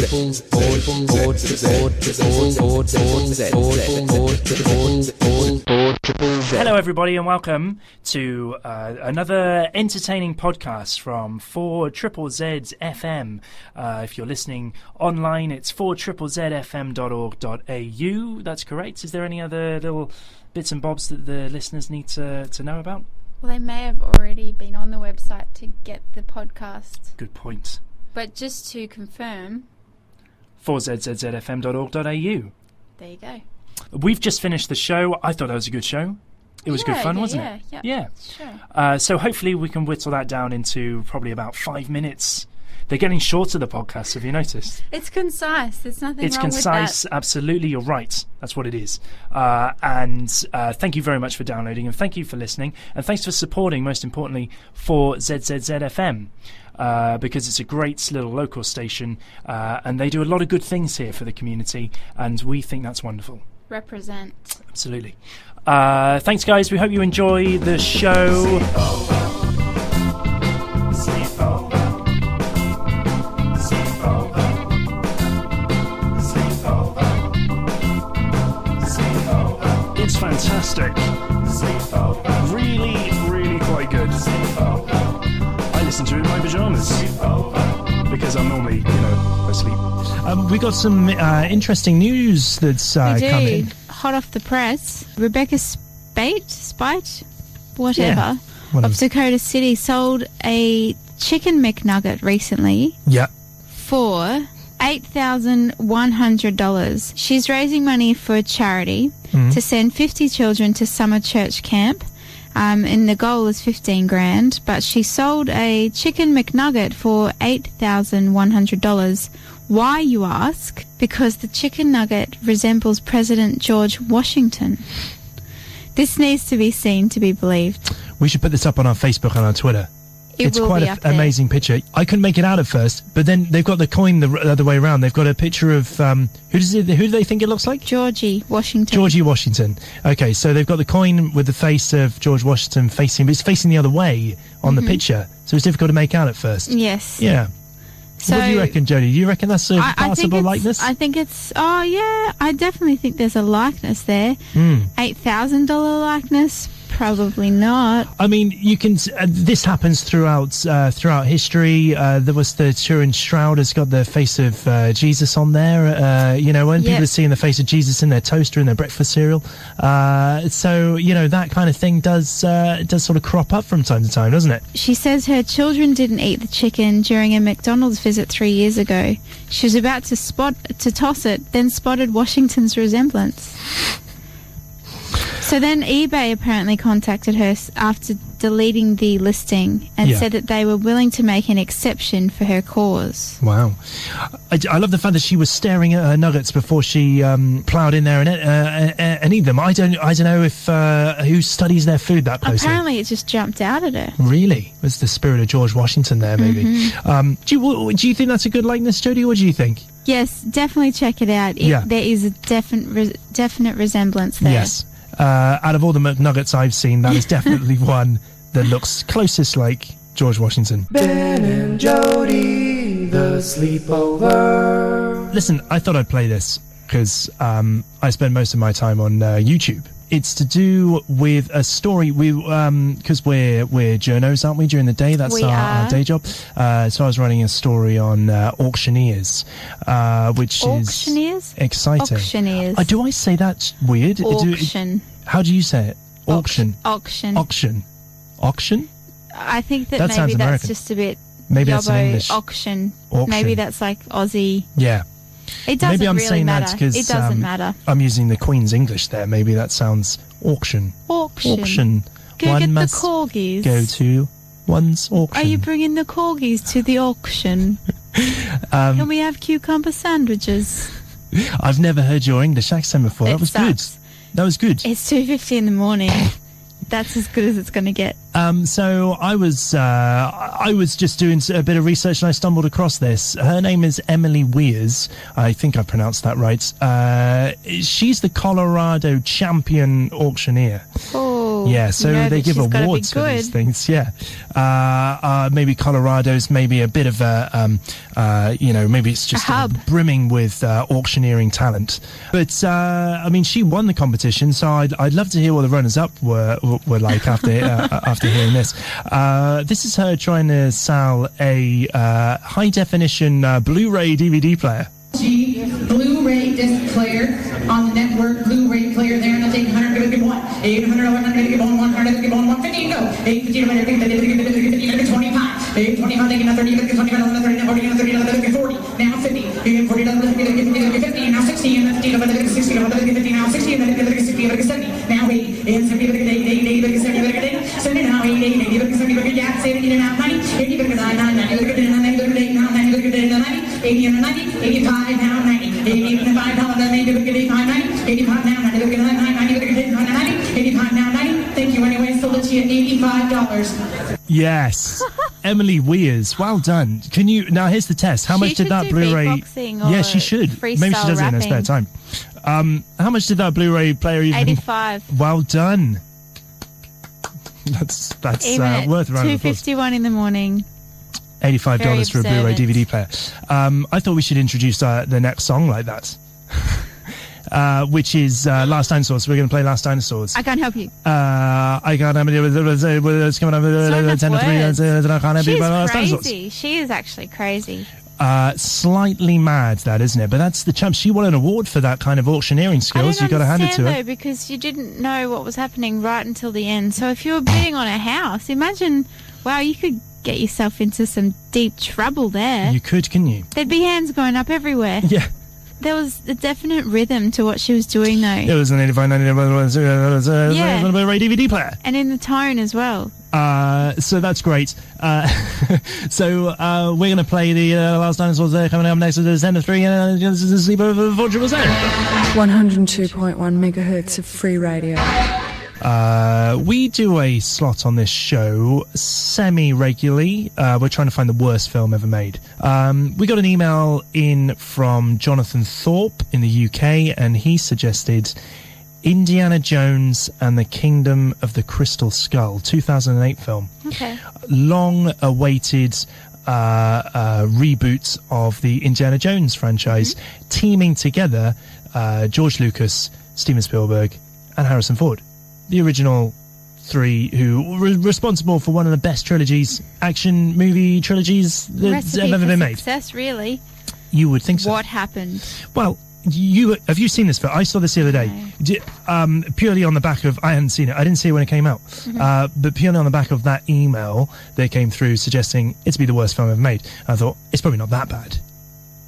Hello everybody and welcome to another entertaining podcast from 4ZZZ FM. If you're listening online, it's 4ZZZFM.org.au. That's correct. Is there any other little bits and bobs that the listeners need to know about? Well, they may have already been on the website to get the podcast. Good point. But just to confirm, 4ZZZFM.org.au. there you go. We've just finished the show. I thought that was a good show. It was good fun, wasn't it? Yeah. Sure. So hopefully we can whittle that down into probably about 5 minutes. They're getting shorter, the podcasts, have you noticed? It's concise. There's nothing wrong with that. It's concise, absolutely, you're right. That's what it is. And thank you very much for downloading, and thank you for listening, and thanks for supporting, most importantly, for ZZZFM. Because it's a great little local station, and they do a lot of good things here for the community, and we think that's wonderful. Represent. Absolutely. Thanks, guys. We hope you enjoy the show. It's fantastic. Really, really quite good. I listen to it in my pyjamas because I'm normally, asleep. We got some interesting news that's come in. Hot off the press. Rebecca Spite, whatever, of Dakota City sold a chicken McNugget recently. Yeah. For $8,100. She's raising money for a charity to send 50 children to summer church camp. And the goal is $15,000, but she sold a chicken McNugget for $8,100. Why, you ask? Because the chicken nugget resembles President George Washington. This needs to be seen to be believed. We should put this up on our Facebook and our Twitter. It's quite an amazing picture. I couldn't make it out at first, but then they've got the coin the other way around. They've got a picture of who do they think it looks like? Georgie Washington. Georgie Washington. Okay, so they've got the coin with the face of George Washington facing, but it's facing the other way on the picture, so it's difficult to make out at first. Yes. Yeah. So, what do you reckon, Jodie? Do you reckon that's a passable likeness? I think it's... Oh, yeah. I definitely think there's a likeness there. $8,000 likeness? Probably not. I mean, you can... this happens throughout history. There was the Turin Shroud has got the face of Jesus on there. When people are seeing the face of Jesus in their toaster and their breakfast cereal. So, that kind of thing does sort of crop up from time to time, doesn't it? She says her children didn't eat the chicken during a McDonald's visit 3 years ago. She was about to toss it, then spotted Washington's resemblance. So then eBay apparently contacted her after deleting the listing and said that they were willing to make an exception for her cause. Wow. I love the fact that she was staring at her nuggets before she ploughed in there and ate them. I don't know if who studies their food that closely. Apparently it just jumped out at her. Really? It was the spirit of George Washington there, maybe. Do you think that's a good likeness, Jodie? What do you think? Yes, definitely check it out. There is a definite resemblance there. Yes. Out of all the McNuggets I've seen, that is definitely one that looks closest like George Washington. Ben and Jodie, the Sleepover. Listen, I thought I'd play this because I spend most of my time on YouTube. It's to do with a story. Because we're journos, aren't we? During the day, that's our day job. So I was running a story on auctioneers, which is exciting. Auctioneers. Do I say that weird? Auction. How do you say it? Auction. Auction. Auction. Auction. I think that maybe that's just a bit. Maybe that's an English. Auction. Maybe that's like Aussie. Yeah. It doesn't Maybe I'm really saying matter. that because it doesn't matter. I'm using the Queen's English there. Maybe that sounds auction. Auction. Go One get the must corgis. Go to one's auction. Are you bringing the corgis to the auction? Can we have cucumber sandwiches? I've never heard your English accent before. That was good. That was good. It's 2:50 in the morning. That's as good as it's going to get. So I was just doing a bit of research and I stumbled across this. Her name is Emily Weirs. I think I pronounced that right. She's the Colorado champion auctioneer. Oh. people. Yeah, so they give awards for these things. Yeah, maybe Colorado's maybe a bit of a, maybe it's just brimming with auctioneering talent. But I mean, she won the competition, so I'd love to hear what the runners-up were like after after hearing this. This is her trying to sell a high-definition Blu-ray DVD player. Blu-ray disc player on the network. Blu-ray player there, and I'll take $100, give $1. $800, $100, give $100, give $150, go. $850, $150, $25. $25, take another $30, $25, $30, $40, $30, $40. Now $50, $40, $50, now $60, and $50, $60, $50, now $60, and $60, $70. Now $80, and $70, $80, $70, $70, now $80, $80, $70, yeah, $70, now $90, $80, $90, $90, 80 and 90, 85 now 90, 85 now 90, 85 90, 85 now 90, 85 now 90. Thank you anyway, so let's get $85. Yes. Emily Weers, well done. Can you now? Here's the test. How much did that Blu-ray? Yeah, she should. Maybe she does it in her spare time. How much did that Blu-ray player even? 85. Well done. That's worth a round of applause. 2:51 in the morning. $85 for a Blu-ray DVD player. I thought we should introduce the next song like that, which is Last Dinosaurs. So we're going to play Last Dinosaurs. I can't help you. I can't help you. It's coming up 10 to 3. She's crazy. She is actually crazy. Slightly mad, that, isn't it? But that's the champ. She won an award for that kind of auctioneering skills. You've got to hand it to her. Because you didn't know what was happening right until the end. So if you were bidding on a house, imagine, wow, you could get yourself into some deep trouble there. You could, couldn't you? There'd be hands going up everywhere. Yeah. There was a definite rhythm to what she was doing, though. It was an 85, 90, Blu-ray DVD player. And in the tone as well. So that's great. So we're going to play the Last Dinosaurs there coming up next to the 10 to 3. This is the Sleepover 102.1 megahertz of free radio. We do a slot on this show semi-regularly. We're trying to find the worst film ever made. We got an email in from Jonathan Thorpe in the UK, and he suggested Indiana Jones and the Kingdom of the Crystal Skull, 2008 film. Okay. Long-awaited reboot of the Indiana Jones franchise, teaming together George Lucas, Steven Spielberg, and Harrison Ford. The original three who were responsible for one of the best action movie trilogies that's ever been made. Success, really. You would think so. What happened? Well, have you seen this film? I saw this the other day. Purely on the back of, I hadn't seen it. I didn't see it when it came out. But purely on the back of that email that came through suggesting it's be the worst film ever made. I thought, it's probably not that bad.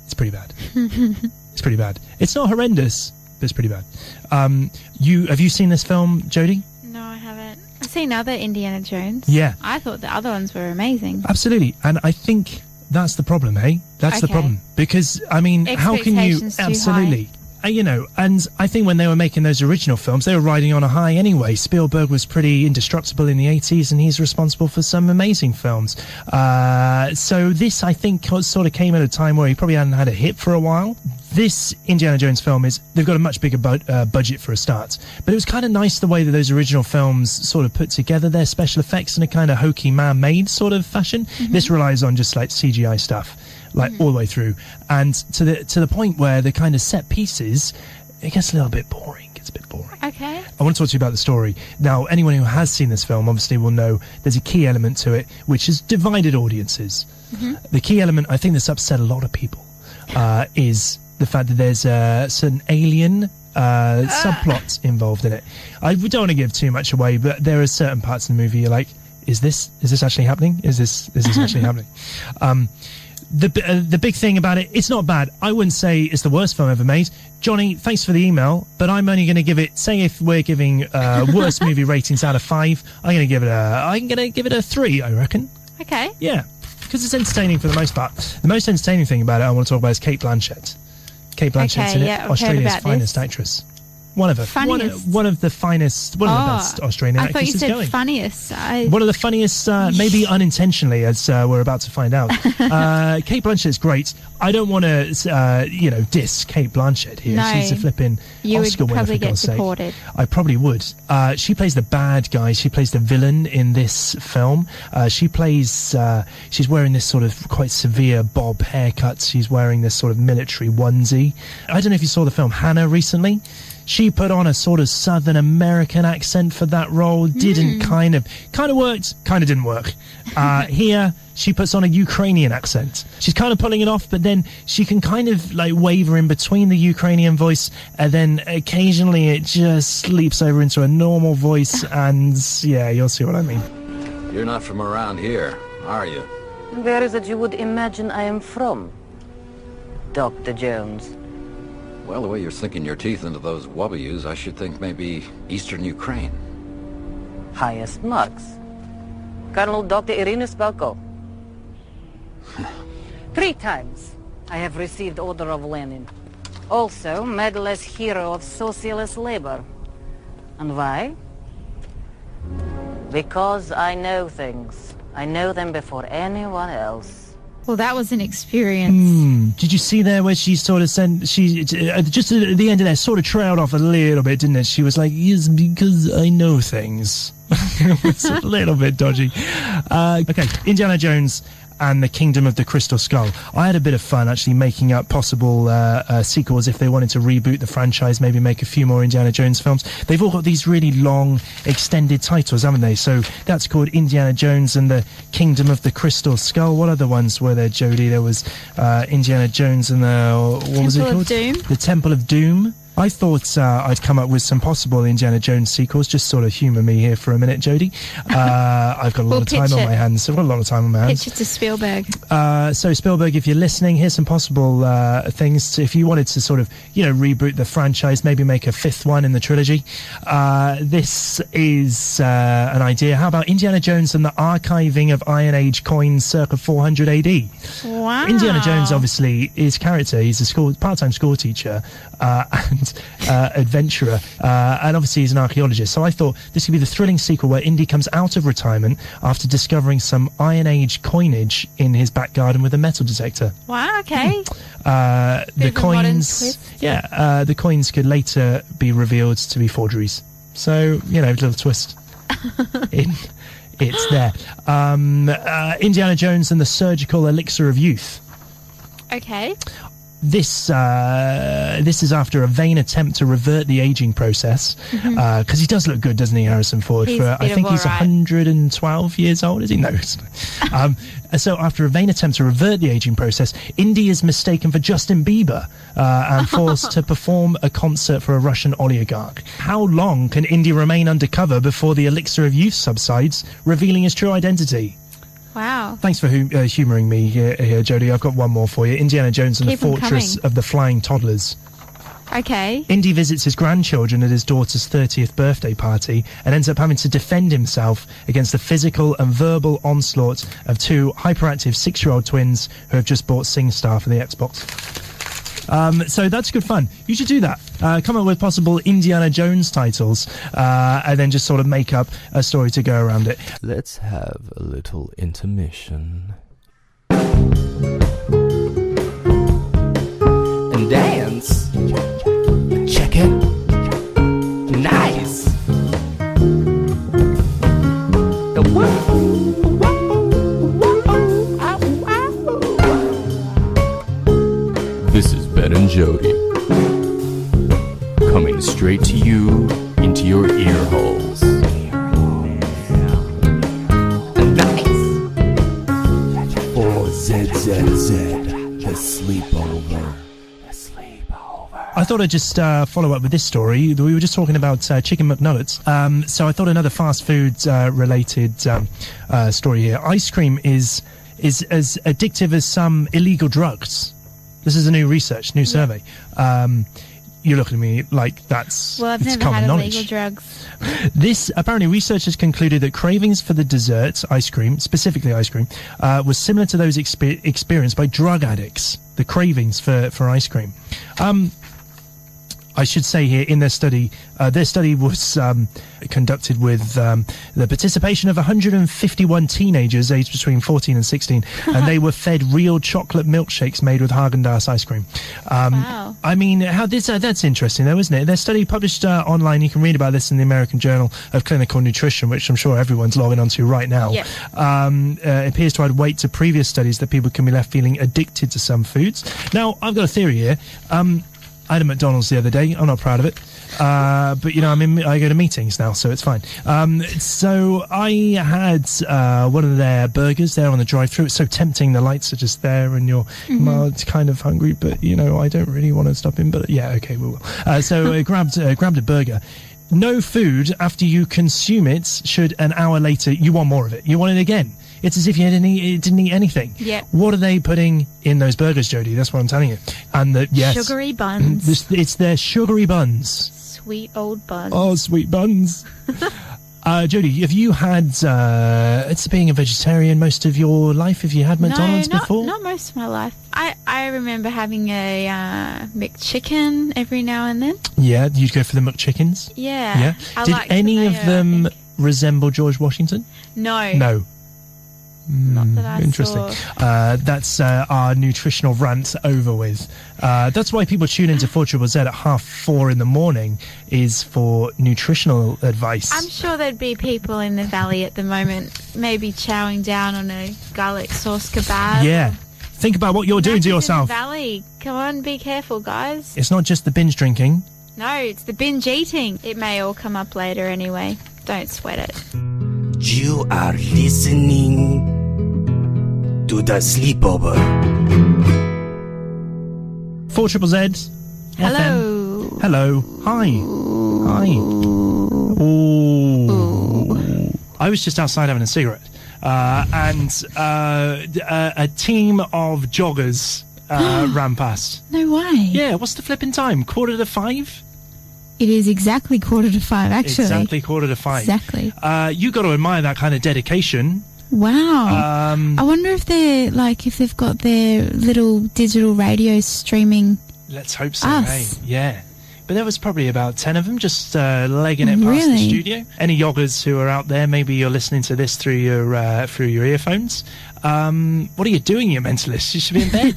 It's pretty bad. It's pretty bad. It's not horrendous, but it's pretty bad. Have you seen this film, Jodie? No, I haven't. I've seen other Indiana Jones. Yeah. I thought the other ones were amazing. Absolutely. And I think that's the problem, eh? That's the problem. Because, I mean, how can you... Absolutely. And I think when they were making those original films, they were riding on a high anyway. Spielberg was pretty indestructible in the 80s, and he's responsible for some amazing films. So this, I think, sort of came at a time where he probably hadn't had a hit for a while. This Indiana Jones film they've got a much bigger budget for a start. But it was kind of nice the way that those original films sort of put together their special effects in a kind of hokey, man-made sort of fashion. This relies on just like CGI stuff. All the way through, and to the point where the kind of set pieces, it gets a little bit boring. It's a bit boring. Okay. I want to talk to you about the story. Now, anyone who has seen this film obviously will know there's a key element to it which has divided audiences. The key element, I think, that's upset a lot of people is the fact that there's a certain alien subplot involved in it. I don't want to give too much away, but there are certain parts in the movie you're like, is this actually happening? Is this actually happening? The big thing about it, it's not bad. I wouldn't say it's the worst film ever made. Johnny, thanks for the email, but I'm only going to give it, say if we're giving worst movie ratings out of 5, I'm going to give it a 3, I reckon. Okay. Yeah, because it's entertaining for the most part. The most entertaining thing about it I want to talk about is Cate Blanchett. Kate Blanchett's in it, Australia's finest actress. One of the Funniest. one of the best Australian I thought you actresses said going. funniest. One of the funniest, maybe unintentionally, as we're about to find out. Kate Blanchett's great. I don't want to, diss Kate Blanchett here. No. She's a flipping Oscar winner, for God's sake. Deported. I probably would. She plays the bad guy. She plays the villain in this film. She's wearing this sort of quite severe bob haircut. She's wearing this sort of military onesie. I don't know if you saw the film Hannah recently. She put on a sort of Southern American accent for that role. Didn't kind of worked, kind of didn't work. Here, she puts on a Ukrainian accent. She's kind of pulling it off, but then she can kind of like waver in between the Ukrainian voice, and then occasionally it just sleeps over into a normal voice, and yeah, you'll see what I mean. You're not from around here, are you? Where is it you would imagine I am from, Dr. Jones? Well, the way you're sinking your teeth into those W's, I should think maybe Eastern Ukraine. Highest marks. Colonel Dr. Irina Spalko. 3 times I have received Order of Lenin. Also, Medal as Hero of Socialist Labor. And why? Because I know things. I know them before anyone else. Well, that was an experience. Did you see there where she sort of just at the end of that, sort of trailed off a little bit, didn't it? She was like, yes, because I know things. It was a little bit dodgy. Okay, Indiana Jones and the Kingdom of the Crystal Skull. I had a bit of fun actually making up possible sequels if they wanted to reboot the franchise, maybe make a few more Indiana Jones films. They've all got these really long extended titles, haven't they? So that's called Indiana Jones and the Kingdom of the Crystal Skull. What other ones were there, Jodie? There was Indiana Jones and the... What was it called? Temple of Doom. The Temple of Doom. I thought I'd come up with some possible Indiana Jones sequels. Just sort of humour me here for a minute, Jodie. I've got a lot of time on my hands. I've got a lot of time on my hands. Pitch it to Spielberg. So Spielberg, if you're listening, here's some possible things. If you wanted to sort of, reboot the franchise, maybe make a 5th one in the trilogy. This is an idea. How about Indiana Jones and the archiving of Iron Age coins circa 400 AD? Wow. Indiana Jones, obviously, his character, he's a part-time school teacher and adventurer, and obviously he's an archaeologist. So I thought this could be the thrilling sequel where Indy comes out of retirement after discovering some Iron Age coinage in his back garden with a metal detector. Wow, okay. The coins, the coins could later be revealed to be forgeries. So, a little twist it's there. Indiana Jones and the Surgical Elixir of Youth. Okay. This is after a vain attempt to revert the aging process, because he does look good, doesn't he, Harrison Ford? I think he's 112 years old, is he? No. So after a vain attempt to revert the aging process, Indy is mistaken for Justin Bieber and forced to perform a concert for a Russian oligarch. How long can Indy remain undercover before the elixir of youth subsides, revealing his true identity? Wow. Thanks for humouring me here, Jodie. I've got one more for you. Indiana Jones and the Fortress of the Flying Toddlers. Okay. Indy visits his grandchildren at his daughter's 30th birthday party and ends up having to defend himself against the physical and verbal onslaught of 2 hyperactive 6-year-old twins who have just bought SingStar for the Xbox. So that's good fun. You should do that. Come up with possible Indiana Jones titles and then just sort of make up a story to go around it. Let's have a little intermission. And dance. Check it. Nice. This is Ben and Jodie, coming straight to you into your ear holes. For ZZZ, the sleepover. I thought I'd just follow up with this story. We were just talking about chicken McNuggets. So I thought another fast food related story here. Ice cream is as addictive as some illegal drugs. This is a new survey. You're looking at me like that's Well, I've never common had knowledge. illegal drugs. This, apparently, researchers concluded that cravings for the dessert, ice cream, specifically ice cream, was similar to those experienced by drug addicts, the cravings for ice cream. I should say here, in their study was conducted with the participation of 151 teenagers aged between 14 and 16, and they were fed real chocolate milkshakes made with Haagen-Dazs ice cream. Wow. I mean, that's interesting, though, isn't it? Their study published online. You can read about this in the American Journal of Clinical Nutrition, which I'm sure everyone's logging onto right now. Yep. It appears to add weight to previous studies that people can be left feeling addicted to some foods. Now, I've got a theory here. I had a McDonald's the other day. I'm not proud of it. But, you know, I go to meetings now, so it's fine. So I had one of their burgers there on the drive-thru. It's so tempting. The lights are just there and you're kind of hungry, but, you know, I don't really want to stop in. But, yeah, okay, we will. So I grabbed a burger. No food after you consume it should an hour later, you want more of it. You want it again. It's as if you didn't eat anything. Yeah. What are they putting in those burgers, Jodie? That's what I'm telling you. And yes, sugary buns. It's their sugary buns. Sweet old buns. Oh, sweet buns. Jodie, have you had, it's being a vegetarian most of your life? Have you had McDonald's before? Not most of my life. I remember having a McChicken every now and then. Yeah, you'd go for the McChickens? Yeah. Yeah. Did any of them resemble George Washington? No. No. Not that I Interesting. saw. That's our nutritional rant over with. That's why people tune into 4ZZZ at 4:30 in the morning, is for nutritional advice. I'm sure there'd be people in the valley at the moment maybe chowing down on a garlic sauce kebab. Yeah. Think about what you're doing to yourself. In the valley. Come on, be careful, guys. It's not just the binge drinking. No, it's the binge eating. It may all come up later anyway. Don't sweat it. You are listening to the Sleepover. 4ZZZ. Hello. FM. Hello. Hi. Ooh. I was just outside having a cigarette, and a team of joggers ran past. No way. Yeah, what's the flipping time? 4:45? It is exactly 4:45, actually. Exactly 4:45. Exactly. You got to admire that kind of dedication. Wow. I wonder if they've got their little digital radio streaming. Let's hope so, us. hey? Yeah. But there was probably about 10 of them just legging it past the Really? studio. Any yoggers who are out there, maybe you're listening to this through your earphones. What are you doing, you mentalist? You should be in bed.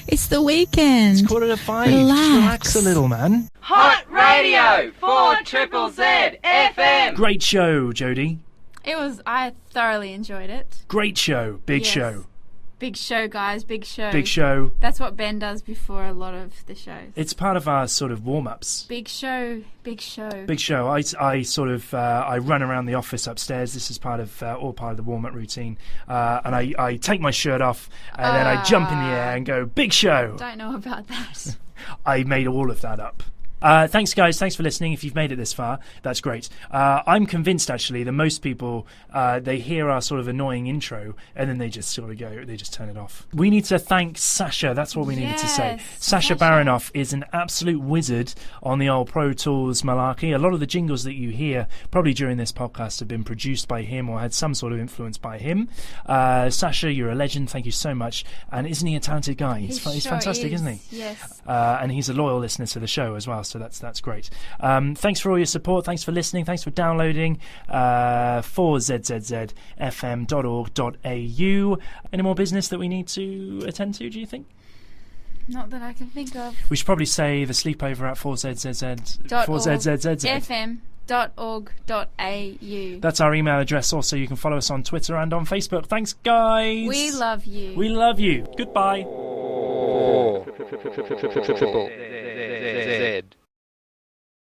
It's the weekend. It's 4:45. Relax. Relax a little, man. Hot Radio 4ZZZ FM. Great show, Jodie. I thoroughly enjoyed it. Great show. Big Yes. show. Big show, guys. Big show. Big show. That's what Ben does before a lot of the shows. It's part of our sort of warm-ups. Big show. Big show. Big show. I sort of I run around the office upstairs. This is part of all part of the warm-up routine. And I take my shirt off and then I jump in the air and go, big show. Don't know about that. I made all of that up. Thanks, guys. Thanks for listening. If you've made it this far, that's great. I'm convinced, actually, that most people, they hear our sort of annoying intro and then they just sort of go, they just turn it off. We need to thank Sasha. That's what we needed to say. Sasha Baronoff is an absolute wizard on the old Pro Tools malarkey. A lot of the jingles that you hear, probably during this podcast, have been produced by him or had some sort of influence by him. Sasha, you're a legend. Thank you so much. And isn't he a talented guy? He's fantastic, isn't he? Yes. And he's a loyal listener to the show as well. So that's great. Thanks for all your support. Thanks for listening. Thanks for downloading. 4ZZZFM.org.au. Any more business that we need to attend to, do you think? Not that I can think of. We should probably say the sleepover at 4ZZZ. FM.org.au. That's our email address. Also, you can follow us on Twitter and on Facebook. Thanks, guys. We love you. We love you. Goodbye.